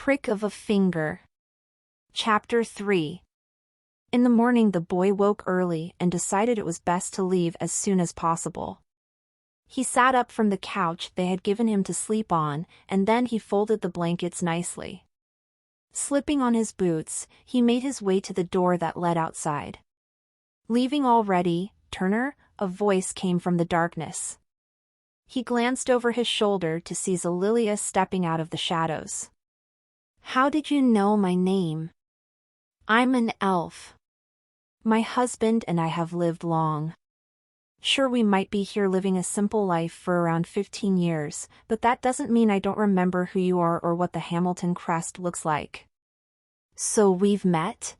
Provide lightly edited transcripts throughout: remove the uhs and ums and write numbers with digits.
prick of a finger. Chapter 3. In the morning the boy woke early and decided it was best to leave as soon as possible. He sat up from the couch they had given him to sleep on, and then he folded the blankets nicely. Slipping on his boots, he made his way to the door that led outside. "Leaving already, Turner?" a voice came from the darkness. He glanced over his shoulder to see Zalilia stepping out of the shadows. "How did you know my name?" "I'm an elf. My husband and I have lived long. Sure, we might be here living a simple life for around 15 years, but that doesn't mean I don't remember who you are or what the Hamilton crest looks like." "So we've met?"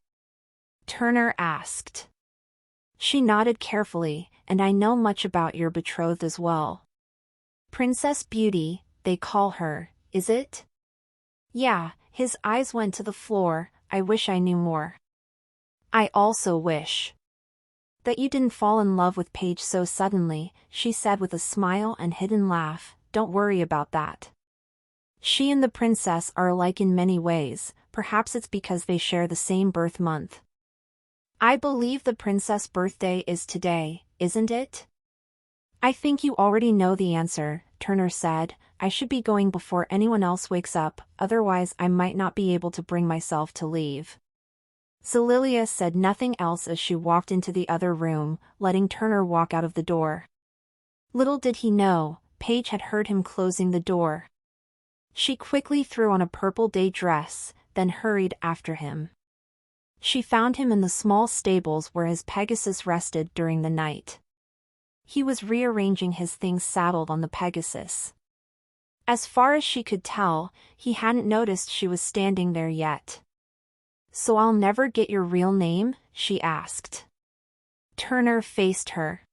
Turner asked. She nodded carefully, "And I know much about your betrothed as well. Princess Beauty, they call her, is it?" "Yeah." His eyes went to the floor. "I wish I knew more." "I also wish that you didn't fall in love with Paige so suddenly," she said with a smile and hidden laugh. "Don't worry about that. She and the princess are alike in many ways, perhaps it's because they share the same birth month." "I believe the princess' birthday is today, isn't it?" "I think you already know the answer," Turner said. "I should be going before anyone else wakes up, otherwise I might not be able to bring myself to leave." Zalilia said nothing else as she walked into the other room, letting Turner walk out of the door. Little did he know, Paige had heard him closing the door. She quickly threw on a purple day dress, then hurried after him. She found him in the small stables where his Pegasus rested during the night. He was rearranging his things saddled on the Pegasus. As far as she could tell, he hadn't noticed she was standing there yet. "So I'll never get your real name?" she asked. Turner faced her.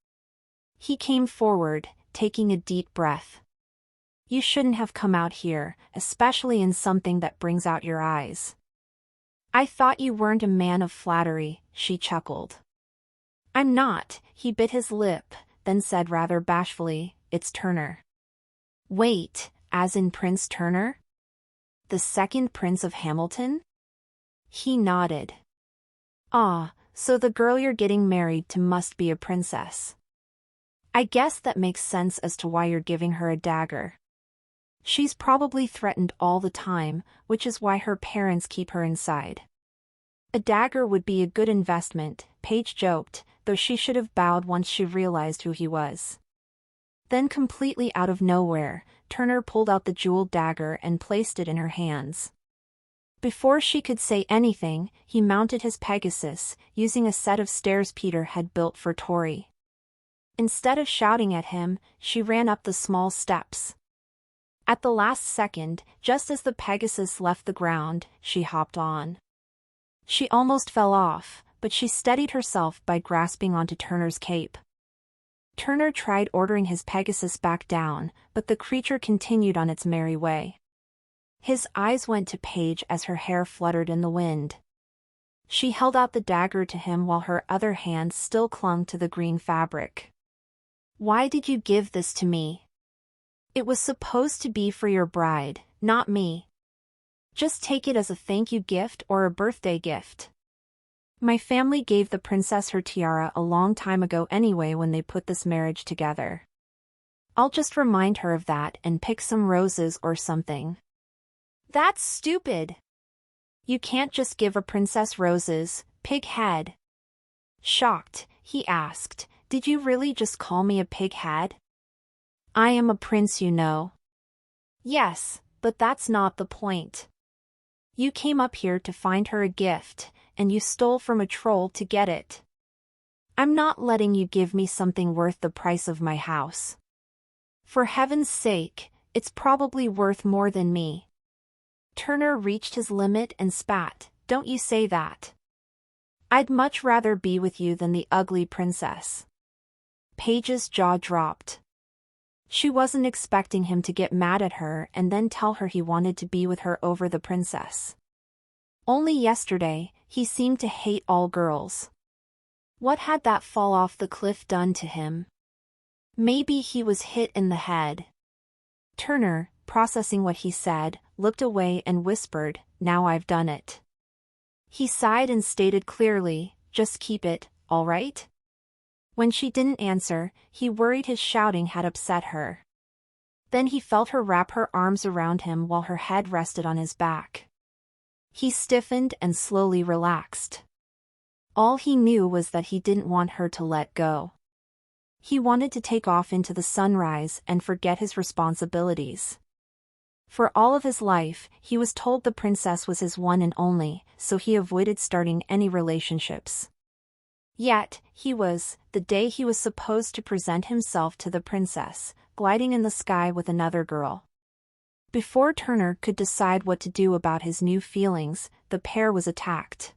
He came forward, taking a deep breath. "You shouldn't have come out here, especially in something that brings out your eyes." "I thought you weren't a man of flattery," she chuckled. "I'm not." He bit his lip, then said rather bashfully, "It's Turner." "Wait, as in Prince Turner? The second Prince of Hamilton?" He nodded. "Ah, so the girl you're getting married to must be a princess. I guess that makes sense as to why you're giving her a dagger. She's probably threatened all the time, which is why her parents keep her inside." "A dagger would be a good investment," Paige joked, though she should have bowed once she realized who he was. Then completely out of nowhere, Turner pulled out the jeweled dagger and placed it in her hands. Before she could say anything, he mounted his Pegasus, using a set of stairs Peter had built for Tori. Instead of shouting at him, she ran up the small steps. At the last second, just as the Pegasus left the ground, she hopped on. She almost fell off, but she steadied herself by grasping onto Turner's cape. Turner tried ordering his Pegasus back down, but the creature continued on its merry way. His eyes went to Paige as her hair fluttered in the wind. She held out the dagger to him while her other hand still clung to the green fabric. "Why did you give this to me? It was supposed to be for your bride, not me. Just take it as a thank you gift or a birthday gift. My family gave the princess her tiara a long time ago anyway when they put this marriage together. I'll just remind her of that and pick some roses or something." "That's stupid. You can't just give a princess roses, pig head." Shocked, he asked, "Did you really just call me a pig head?" "I am a prince, you know." "Yes, but that's not the point. You came up here to find her a gift, and you stole from a troll to get it. I'm not letting you give me something worth the price of my house. For heaven's sake, it's probably worth more than me." Turner reached his limit and spat. "Don't you say that. I'd much rather be with you than the ugly princess." Paige's jaw dropped. She wasn't expecting him to get mad at her and then tell her he wanted to be with her over the princess. Only yesterday, he seemed to hate all girls. What had that fall off the cliff done to him? Maybe he was hit in the head. Turner, processing what he said, looked away and whispered, "Now I've done it." He sighed and stated clearly, "Just keep it, all right?" When she didn't answer, he worried his shouting had upset her. Then he felt her wrap her arms around him while her head rested on his back. He stiffened and slowly relaxed. All he knew was that he didn't want her to let go. He wanted to take off into the sunrise and forget his responsibilities. For all of his life, he was told the princess was his one and only, so he avoided starting any relationships. Yet, the day he was supposed to present himself to the princess, gliding in the sky with another girl. Before Turner could decide what to do about his new feelings, the pair was attacked.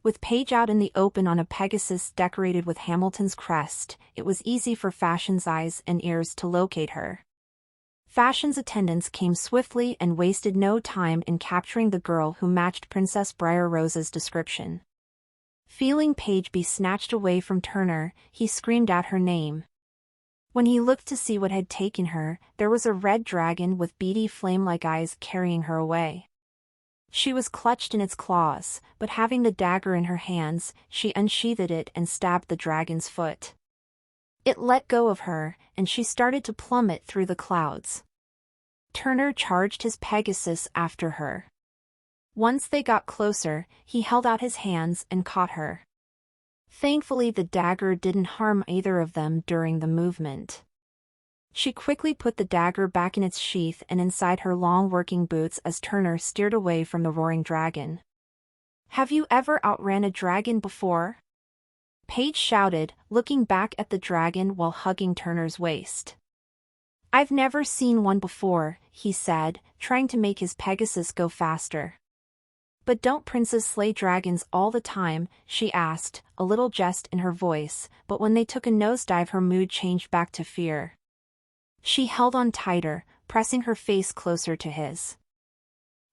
With Paige out in the open on a Pegasus decorated with Hamilton's crest, it was easy for Fashion's eyes and ears to locate her. Fashion's attendants came swiftly and wasted no time in capturing the girl who matched Princess Briar Rose's description. Feeling Paige be snatched away from Turner, he screamed out her name. When he looked to see what had taken her, there was a red dragon with beady flame-like eyes carrying her away. She was clutched in its claws, but having the dagger in her hands, she unsheathed it and stabbed the dragon's foot. It let go of her, and she started to plummet through the clouds. Turner charged his Pegasus after her. Once they got closer, he held out his hands and caught her. Thankfully, the dagger didn't harm either of them during the movement. She quickly put the dagger back in its sheath and inside her long working boots as Turner steered away from the roaring dragon. "Have you ever outran a dragon before?" Paige shouted, looking back at the dragon while hugging Turner's waist. "I've never seen one before," he said, trying to make his Pegasus go faster. "But don't princes slay dragons all the time?" she asked, a little jest in her voice, but when they took a nosedive her mood changed back to fear. She held on tighter, pressing her face closer to his.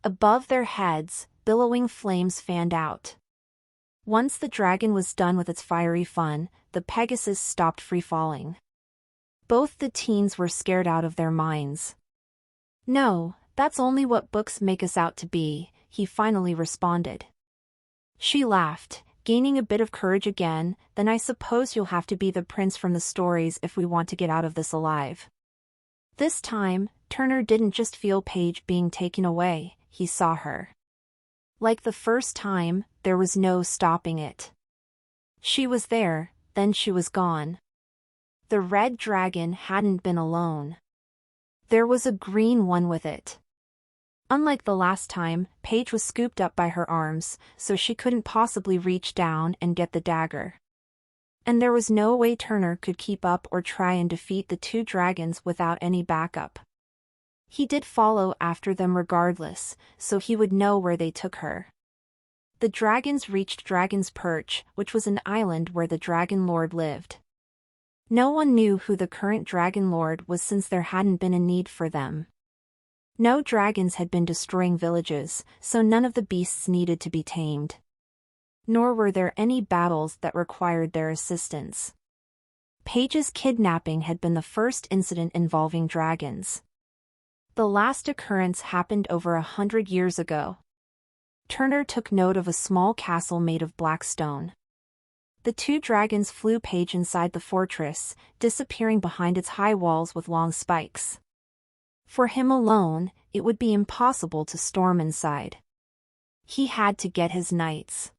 Above their heads, billowing flames fanned out. Once the dragon was done with its fiery fun, the Pegasus stopped free-falling. Both the teens were scared out of their minds. "No, that's only what books make us out to be," he finally responded. She laughed, gaining a bit of courage again, "Then I suppose you'll have to be the prince from the stories if we want to get out of this alive." This time, Turner didn't just feel Paige being taken away, he saw her. Like the first time, there was no stopping it. She was there, then she was gone. The red dragon hadn't been alone. There was a green one with it. Unlike the last time, Paige was scooped up by her arms, so she couldn't possibly reach down and get the dagger. And there was no way Turner could keep up or try and defeat the two dragons without any backup. He did follow after them regardless, so he would know where they took her. The dragons reached Dragon's Perch, which was an island where the Dragon Lord lived. No one knew who the current Dragon Lord was since there hadn't been a need for them. No dragons had been destroying villages, so none of the beasts needed to be tamed. Nor were there any battles that required their assistance. Paige's kidnapping had been the first incident involving dragons. The last occurrence happened over 100 years ago. Turner took note of a small castle made of black stone. The two dragons flew Paige inside the fortress, disappearing behind its high walls with long spikes. For him alone, it would be impossible to storm inside. He had to get his knights.